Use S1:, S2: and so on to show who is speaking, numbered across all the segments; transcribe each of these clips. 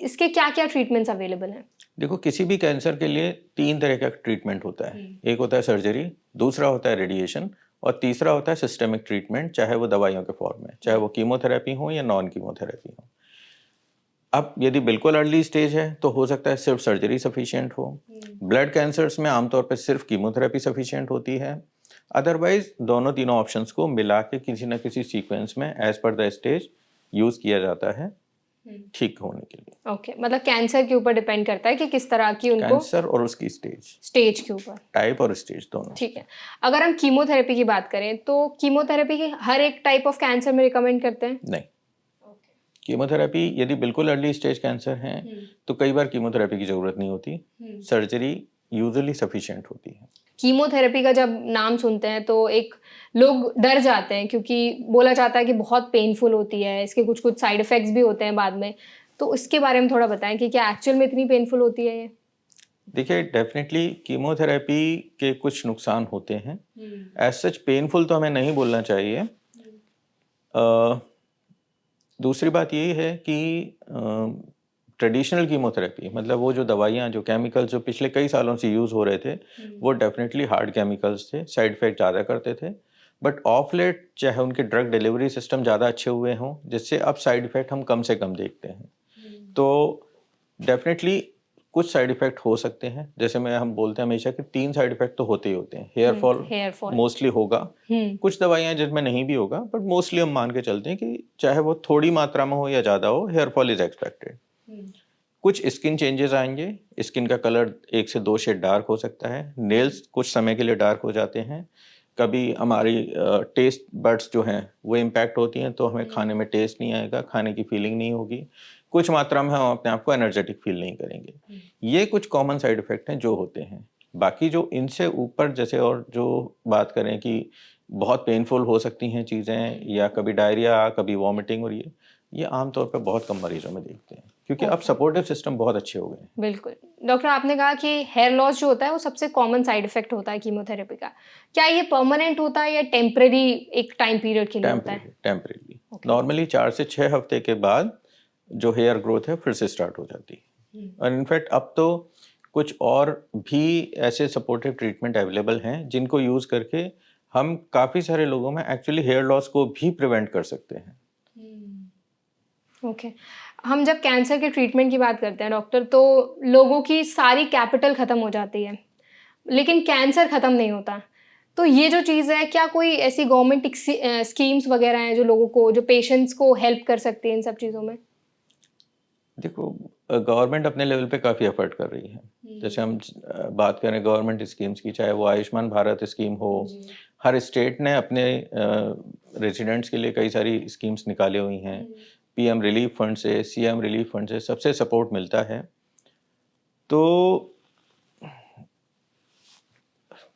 S1: इसके क्या क्या ट्रीटमेंट्स अवेलेबल हैं?
S2: देखो, किसी भी कैंसर के लिए 3 तरह का ट्रीटमेंट होता है। एक होता है सर्जरी, दूसरा होता है रेडिएशन और तीसरा होता है सिस्टेमिक ट्रीटमेंट, चाहे वो दवाइयों के फॉर्म में, चाहे वो कीमोथेरेपी हो या नॉन कीमोथेरेपी हो। अब यदि बिल्कुल अर्ली स्टेज है तो हो सकता है सिर्फ सर्जरी सफिशिएंट हो। ब्लड कैंसर्स में आमतौर पर सिर्फ कीमोथेरेपी सफिशिएंट होती है। अदरवाइज दोनों तीनों ऑप्शंस को मिला के किसी न किसी सीक्वेंस में as per the stage use किया जाता है ठीक होने के लिए।
S1: ओके, मतलब कैंसर के ऊपर डिपेंड करता है कि किस तरह की उनको
S2: कैंसर और उसकी
S1: स्टेज के ऊपर,
S2: टाइप और स्टेज दोनों।
S1: ठीक है। अगर हम कीमोथेरेपी की बात करें तो कीमोथेरेपी की हर एक टाइप ऑफ कैंसर में रिकमेंड करते हैं?
S2: नहीं, कीमोथेरेपी यदि बिल्कुल अर्ली स्टेज कैंसर है तो कई बार कीमोथेरेपी की जरूरत नहीं होती, सर्जरी यूजुअली सफिशिएंट होती है।
S1: कीमोथेरेपी का जब नाम सुनते हैं तो एक लोग डर जाते हैं क्योंकि बोला जाता है कि बहुत पेनफुल होती है, इसके कुछ कुछ साइड इफेक्ट्स भी होते हैं बाद में। तो इसके बारे में थोड़ा बताएं कि क्या एक्चुअल में इतनी पेनफुल होती है ये?
S2: देखिए, डेफिनेटली कीमोथेरेपी के कुछ नुकसान होते हैं। एज सच पेनफुल तो हमें नहीं बोलना चाहिए। दूसरी बात ये है कि ट्रेडिशनल कीमोथेरेपी, मतलब वो जो दवाइयाँ, जो केमिकल्स जो पिछले कई सालों से यूज़ हो रहे थे, वो डेफिनेटली हार्ड केमिकल्स थे, साइड इफ़ेक्ट ज़्यादा करते थे। बट ऑफ लेट चाहे उनके ड्रग डिलीवरी सिस्टम ज़्यादा अच्छे हुए हों, जिससे अब साइड इफ़ेक्ट हम कम से कम देखते हैं। तो डेफिनेटली कुछ साइड इफ़ेक्ट हो सकते हैं, जैसे हम बोलते हैं हमेशा कि 3 साइड इफ़ेक्ट तो होते ही होते हैं। हेयर फॉल मोस्टली होगा, कुछ दवाइयाँ जिनमें नहीं भी होगा, बट मोस्टली हम मान के चलते हैं कि चाहे वो थोड़ी मात्रा में हो या ज़्यादा हो, हेयर फॉल इज़ एक्सपेक्टेड। कुछ स्किन चेंजेस आएंगे, स्किन का कलर 1 से 2 शेड डार्क हो सकता है, नेल्स कुछ समय के लिए डार्क हो जाते हैं, कभी हमारी टेस्ट बड्स जो हैं वो इम्पैक्ट होती हैं, तो हमें खाने में टेस्ट नहीं आएगा, खाने की फीलिंग नहीं होगी, कुछ मात्रा में हम अपने आप को एनर्जेटिक फील नहीं करेंगे। ये कुछ कॉमन साइड इफ़ेक्ट हैं जो होते हैं। बाकी जो इनसे ऊपर जैसे और जो बात करें कि बहुत पेनफुल हो सकती हैं चीज़ें, या कभी डायरिया, कभी वॉमिटिंग, और ये आमतौर पर बहुत कम मरीजों में देखते हैं, क्योंकि अब सपोर्टिव सिस्टम बहुत अच्छे हो गए हैं।
S1: बिल्कुल। डॉक्टर, आपने कहा कि हेयर लॉस जो होता है वो सबसे कॉमन साइड इफेक्ट होता है कीमोथेरेपी का। क्या ये परमानेंट होता है या टेम्परेरी एक टाइम पीरियड के लिए होता है?
S2: टेम्परेरी नॉर्मली 4 से 6 हफ्ते के बाद जो हेयर ग्रोथ है फिर से स्टार्ट हो जाती है। और इनफैक्ट अब तो कुछ और भी ऐसे सपोर्टिव ट्रीटमेंट अवेलेबल हैं जिनको यूज़ करके हम काफ़ी सारे लोगों में एक्चुअली हेयर लॉस को भी प्रिवेंट कर सकते हैं।
S1: ओके। हम जब कैंसर के ट्रीटमेंट की बात करते हैं डॉक्टर, तो लोगों की सारी कैपिटल ख़त्म हो जाती है, लेकिन कैंसर ख़त्म नहीं होता। तो ये जो चीज़ है, क्या कोई ऐसी गवर्नमेंट स्कीम्स वगैरह हैं जो लोगों को, जो पेशेंट्स को हेल्प कर सकती है इन सब चीज़ों में?
S2: देखो, गवर्नमेंट अपने लेवल पे काफ़ी एफर्ट कर रही है। जैसे हम बात करें गवर्नमेंट स्कीम्स की, चाहे वो आयुष्मान भारत स्कीम हो, हर स्टेट ने अपने रेजिडेंट्स के लिए कई सारी स्कीम्स निकाली हुई हैं। पीएम रिलीफ फंड से, सीएम रिलीफ फंड से सबसे सपोर्ट मिलता है। तो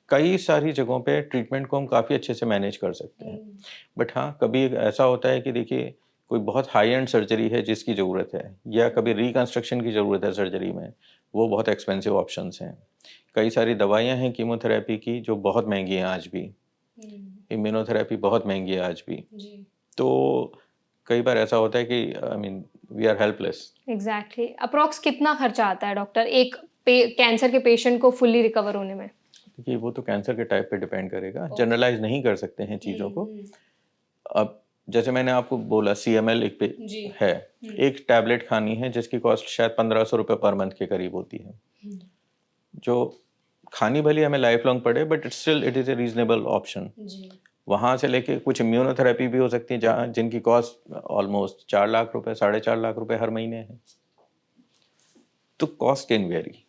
S2: कई सारी जगहों पे ट्रीटमेंट को हम काफ़ी अच्छे से मैनेज कर सकते हैं। बट हाँ, कभी ऐसा होता है कि देखिए कोई बहुत हाई एंड सर्जरी है जिसकी ज़रूरत है, या कभी रिकंस्ट्रक्शन की ज़रूरत है सर्जरी में, वो बहुत एक्सपेंसिव ऑप्शंस हैं। कई सारी दवाइयाँ हैं कीमोथेरेपी की जो बहुत महंगी हैं आज भी। इम्यूनोथेरेपी बहुत महंगी है आज भी। तो कई बार ऐसा होता है कि I mean we are helpless.
S1: Exactly. Approx कितना खर्चा आता है डॉक्टर एक कैंसर के पेशेंट को फुल्ली रिकवर होने में?
S2: देखिए, वो तो कैंसर के टाइप पे डिपेंड करेगा, जनरलाइज नहीं कर सकते हैं चीज़ों को। अब जैसे मैंने आपको बोला CML एक पे है, एक टैबलेट खानी है जिसकी कॉस्ट शायद 1500 रुपये पर मंथ के करीब होती है, जो खानी भली हमें लाइफ लॉन्ग पड़े, but still it is a reasonable option. वहाँ से लेके कुछ इम्यूनोथेरेपी भी हो सकती है जहाँ जिनकी कॉस्ट ऑलमोस्ट 4 लाख रुपए, 4.5 लाख रुपए हर महीने है। तो कॉस्ट कैन वेरी,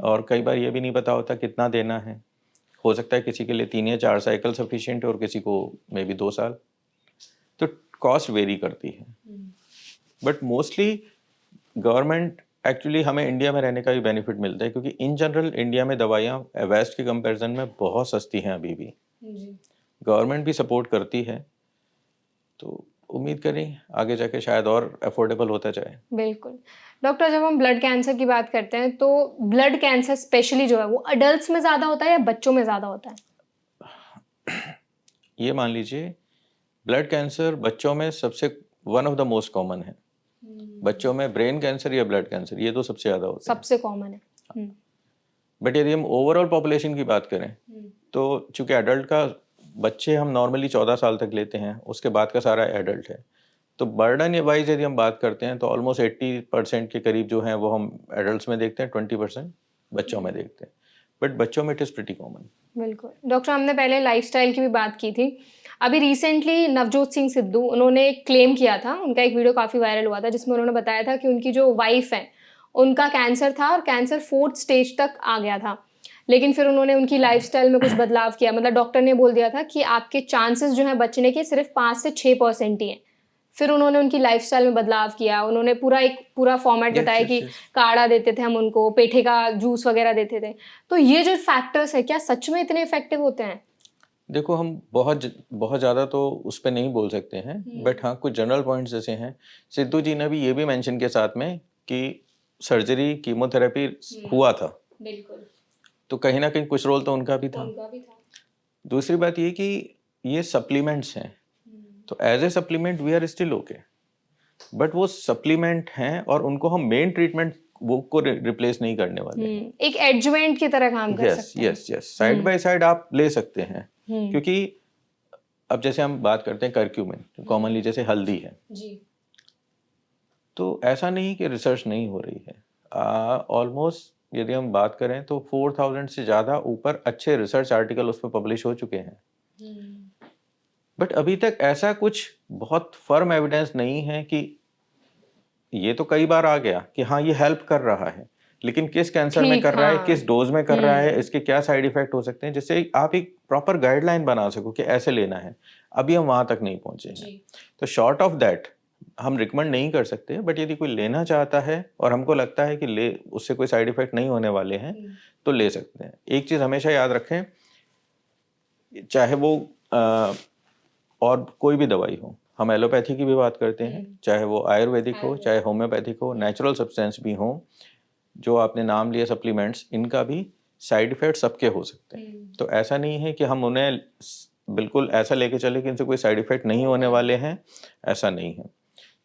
S2: और कई बार ये भी नहीं पता होता कितना देना है। हो सकता है किसी के लिए 3 या 4 साइकिल सफिशिएंट है और किसी को मे बी 2 साल। तो कॉस्ट वेरी करती है। बट मोस्टली गवर्नमेंट, एक्चुअली हमें इंडिया में रहने का भी बेनिफिट मिलता है, क्योंकि इन जनरल इंडिया में दवाइयाँ वेस्ट के कंपैरिजन में बहुत सस्ती हैं अभी भी। गवर्नमेंट भी सपोर्ट करती है, तो उम्मीद करें आगे जाके शायद और अफोर्डेबल होता जाए।
S1: बिल्कुल। डॉक्टर, जब हम ब्लड कैंसर की बात करते हैं तो ब्लड कैंसर स्पेशली जो है वो अडल्ट्स में ज़्यादा होता है या बच्चों में ज़्यादा होता है?
S2: ये मान लीजिए ब्लड कैंसर बच्चों में सबसे one of the most common है। बच्चों में ब्रेन कैंसर या ब्लड कैंसर, ये तो सबसे ज़्यादा होते हैं।
S1: सबसे कॉमन है।
S2: बट यदि हम ओवरऑल पॉपुलेशन की बात करें तो चूंकि एडल्ट का बच्चे हम नॉर्मली 14 साल तक लेते हैं, उसके बाद का सारा एडल्ट है, तो बर्डन वाइज यदि हम बात करते हैं तो ऑलमोस्ट 80% के करीब जो है वो हम एडल्ट्स में देखते हैं, 20% बच्चों में देखते हैं। बट बच्चों में इट इज़ प्रिटी कॉमन।
S1: बिल्कुल। डॉक्टर, हमने पहले लाइफस्टाइल की भी बात की थी। अभी रिसेंटली नवजोत सिंह सिद्धू उन्होंने क्लेम किया था, उनका एक वीडियो काफ़ी वायरल हुआ था जिसमें उन्होंने बताया था कि उनकी जो वाइफ है, उनका कैंसर था और कैंसर 4th स्टेज तक आ गया था। लेकिन फिर उन्होंने उनकी लाइफस्टाइल में कुछ बदलाव किया, मतलब डॉक्टर ने बोल दिया था कि आपके चांसेस जो हैं बचने के सिर्फ 5 से 6% ही हैं। फिर उन्होंने उनकी लाइफस्टाइल में बदलाव किया, उन्होंने पूरा फॉर्मेट बताया कि काढ़ा देते थे हम उनको, पेठे का जूस वगैरह देते थे। तो ये जो फैक्टर्स है, क्या सच में इतने इफेक्टिव होते हैं?
S2: देखो, हम बहुत ज़्यादा तो उस पर नहीं बोल सकते हैं, बट हाँ कुछ जनरल पॉइंट्स जैसे हैं। सिद्धू जी ने भी ये भी मेंशन किया साथ में कि सर्जरी, कीमोथेरेपी हुआ था,
S1: बिल्कुल,
S2: तो कहीं ना कहीं कुछ रोल तो उनका भी था। दूसरी बात ये कि ये सप्लीमेंट्स हैं, तो as a supplement we are still okay, but वो सप्लीमेंट हैं और उनको हम मेन ट्रीटमेंट वो को रिप्लेस नहीं करने वाले।
S1: एक एडजुवेंट की तरह काम कर सकते हैं।
S2: यस, साइड बाय साइड आप ले सकते हैं। क्योंकि अब जैसे हम बात करते हैं करक्यूमिन, कॉमनली जैसे हल्दी है जी, तो ऐसा नहीं कि रिसर्च नहीं हो रही है। ऑलमोस्ट यदि हम बात करें तो 4000 से ज़्यादा ऊपर अच्छे रिसर्च आर्टिकल उस पर पब्लिश हो चुके हैं, बट अभी तक ऐसा कुछ बहुत फर्म एविडेंस नहीं है कि ये तो कई बार आ गया कि हाँ ये हेल्प कर रहा है, लेकिन किस कैंसर में कर रहा है, किस डोज में कर रहा है, इसके क्या साइड इफेक्ट हो सकते हैं, जिससे आप एक प्रॉपर गाइडलाइन बना सको कि ऐसे लेना है। अभी हम वहां तक नहीं पहुंचे हैं, तो शॉर्ट ऑफ दैट हम रिकमेंड नहीं कर सकते। बट यदि कोई लेना चाहता है और हमको लगता है कि ले उससे कोई साइड इफेक्ट नहीं होने वाले हैं तो ले सकते हैं। एक चीज हमेशा याद रखें, चाहे वो और कोई भी दवाई हो, हम एलोपैथी की भी बात करते हैं, चाहे वो आयुर्वेदिक हो, चाहे होम्योपैथिक हो, नेचुरल सब्सटेंस भी हो, जो आपने नाम लिए सप्लीमेंट्स, इनका भी साइड इफेक्ट सबके हो सकते हैं। तो ऐसा नहीं है कि हम उन्हें बिल्कुल ऐसा लेके चले कि इनसे कोई साइड इफेक्ट नहीं होने वाले हैं, ऐसा नहीं है।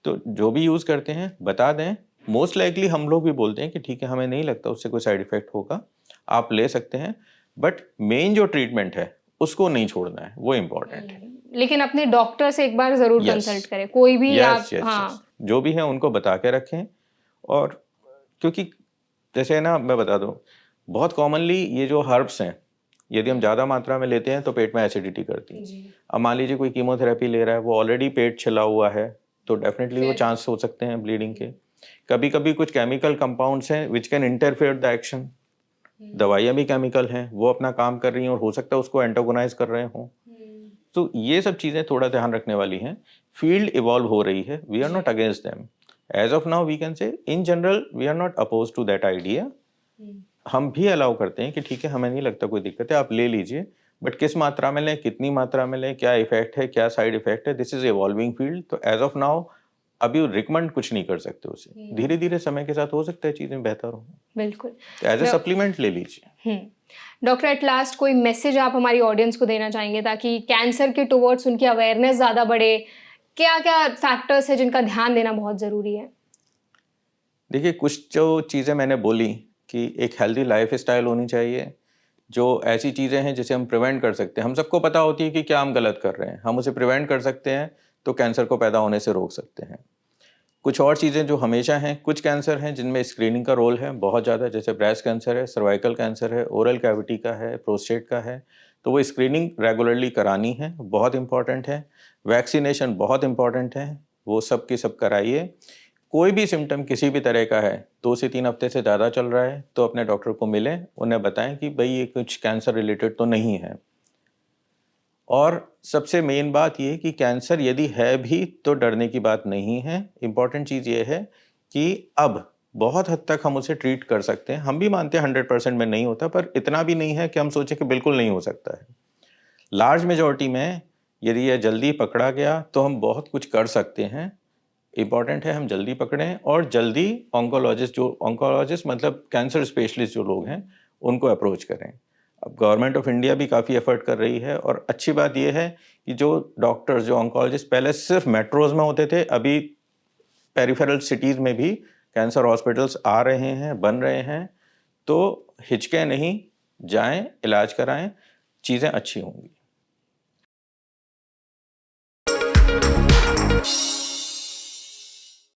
S2: तो जो भी यूज़ करते हैं बता दें, मोस्ट लाइकली हम लोग भी बोलते हैं कि ठीक है हमें नहीं लगता उससे कोई साइड इफेक्ट होगा, आप ले सकते हैं, बट मेन जो ट्रीटमेंट है उसको नहीं छोड़ना है, वो इम्पोर्टेंट है।
S1: लेकिन अपने डॉक्टर से एक बार जरूर कंसल्ट करें, कोई भी आप
S2: जो भी है उनको बता के रखें। और क्योंकि जैसे ना मैं बता दूं, बहुत कॉमनली ये जो हर्ब्स हैं यदि हम ज़्यादा मात्रा में लेते हैं तो पेट में एसिडिटी करती है। अब मान लीजिए कोई कीमोथेरेपी ले रहा है, वो ऑलरेडी पेट छिला हुआ है, तो डेफिनेटली वो चांस हो सकते हैं ब्लीडिंग के। कभी कभी कुछ केमिकल कंपाउंड्स हैं which can interfere the action, दवाइयाँ भी केमिकल हैं, वो अपना काम कर रही हैं और हो सकता है उसको एंटागोनाइज कर रहे हों। तो ये सब चीज़ें थोड़ा ध्यान रखने वाली हैं। फील्ड इवॉल्व हो रही है, we are not against them. As of now we can say in general we are not oppose to that idea. हम भी अलाउ करते हैं कि ठीक है हमें नहीं लगता कोई दिक्कत है, आप ले लीजिए, बट किस मात्रा में लें, कितनी मात्रा में लें, क्या इफेक्ट है, क्या साइड इफेक्ट है, दिस इज इवॉल्विंग फील्ड। तो एज ऑफ नाउ अभी रिकमेंड कुछ नहीं कर सकते उसे, धीरे धीरे समय के साथ हो सकता है चीजें बेहतर हो।
S1: बिल्कुल,
S2: एज ए सप्लीमेंट ले लीजिए।
S1: डॉक्टर, एट लास्ट कोई मैसेज आप हमारी ऑडियंस को देना चाहेंगे ताकि कैंसर के टुवर्ड्स उनकी अवेयरनेस ज़्यादा बढ़े? क्या क्या फैक्टर्स है जिनका ध्यान देना बहुत ज़रूरी है?
S2: देखिए, कुछ जो चीज़ें मैंने बोली कि एक हेल्दी लाइफ स्टाइल होनी चाहिए, जो ऐसी चीज़ें हैं जिसे हम प्रिवेंट कर सकते हैं। हम सबको पता होती है कि क्या हम गलत कर रहे हैं, हम उसे प्रिवेंट कर सकते हैं तो कैंसर को पैदा होने से रोक सकते हैं। कुछ और चीज़ें जो हमेशा हैं, कुछ कैंसर हैं जिनमें स्क्रीनिंग का रोल है बहुत ज़्यादा, जैसे ब्रेस्ट कैंसर है, सर्वाइकल कैंसर है, ओरल कैविटी का है, प्रोस्टेट का है, तो वो स्क्रीनिंग रेगुलरली करानी है, बहुत इंपॉर्टेंट है। वैक्सीनेशन बहुत इंपॉर्टेंट है, वो सब की सब कराइए। कोई भी सिम्टम किसी भी तरह का है, 2 से 3 हफ्ते से ज़्यादा चल रहा है, तो अपने डॉक्टर को मिलें, उन्हें बताएं कि भाई ये कुछ कैंसर रिलेटेड तो नहीं है। और सबसे मेन बात ये कि कैंसर यदि है भी तो डरने की बात नहीं है। इम्पॉर्टेंट चीज़ ये है कि अब बहुत हद तक हम उसे ट्रीट कर सकते हैं। हम भी मानते हैं 100% में नहीं होता, पर इतना भी नहीं है कि हम सोचें कि बिल्कुल नहीं हो सकता है। लार्ज मेजॉरिटी में यदि यह जल्दी पकड़ा गया तो हम बहुत कुछ कर सकते हैं। इम्पॉर्टेंट है हम जल्दी पकड़ें और जल्दी ऑन्कोलॉजिस्ट मतलब कैंसर स्पेशलिस्ट जो लोग हैं उनको अप्रोच करें। अब गवर्नमेंट ऑफ इंडिया भी काफ़ी एफर्ट कर रही है, और अच्छी बात यह है कि जो डॉक्टर्स, जो ऑन्कोलॉजिस्ट पहले सिर्फ मेट्रोज में होते थे, अभी पेरिफेरल सिटीज़ में भी कैंसर हॉस्पिटल्स आ रहे हैं, बन रहे हैं, तो हिचके नहीं, जाएं, इलाज कराएं, चीज़ें अच्छी होंगी।